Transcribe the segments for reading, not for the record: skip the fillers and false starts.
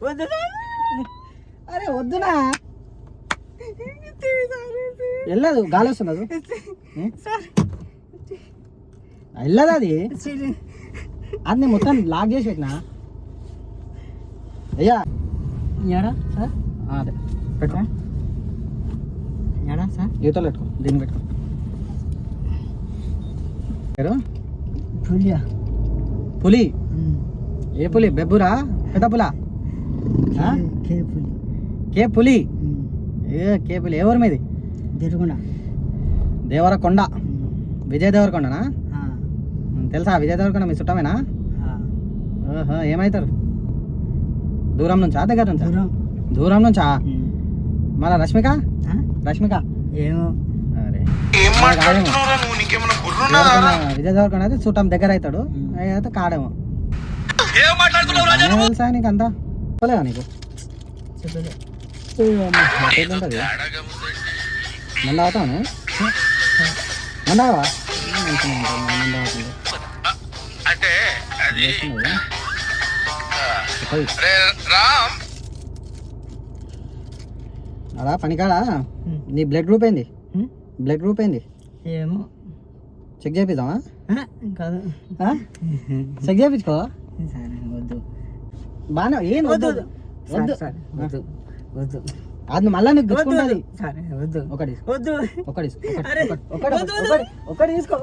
వద్దు అరే వద్దునా వెళ్ళదు గాలి వస్తుంది వెళ్ళదు అది అది మొత్తం లాక్ చేసి పెట్టినా అయ్యా ఏడా సార్ అదే పెట్టుకో ఏడా సార్ ఈతలు పెట్టుకో దీన్ని పెట్టుకో పులియా పులి ఏ పులి బెబ్బురా పెద్ద పులా కే పులి కే పులి ఎవరి మీది దేవరకొండ దేవరకొండ విజయ్ దేవరకొండనా తెలుసా విజయ్ దేవరకొండ మీ చుట్టమేనా ఓహో ఏమవుతారు దూరం నుంచా దగ్గర నుంచా దూరం నుంచా మళ్ళా రష్మిక రష్మిక ఏమో విజయ్ దేవరకొండ అయితే చుట్టం దగ్గర అవుతాడు అయితే కాడేమో తెలుసా నీకు అంతా చెప్పలేదా నీకు ఉంటుంది మంద అవుతాను మందావా అలా పనికాడా నీ బ్లడ్ గ్రూప్ ఏంది బ్లడ్ గ్రూప్ ఏంది ఏమో చెక్ చేపిద్దామా కాదు చెక్ చేయించుకో వద్దు బాగా ఏం వద్దు వద్దు వద్దు అది మళ్ళా నీకు గుర్తుకుంటుంది ఒకటి వద్దు ఒకటి ఒకటి తీసుకో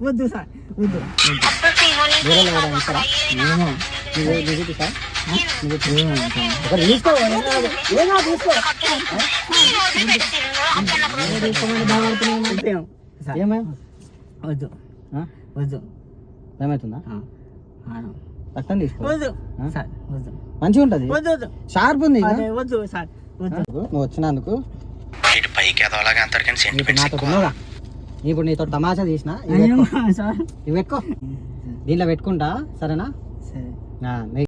వద్దు సార్ వద్దు ఒకటి తీసుకో ఏమో వద్దు వద్దు ఏమవుతుందా రక్తం తీసుకో మంచిగా ఉంటుంది షార్ప్ ఉంది నువ్వు వచ్చినందుకు ఇప్పుడు నీతో తమాషా తీసిన ఇవి పెట్టుకో దీంట్లో పెట్టుకుంటా సరేనా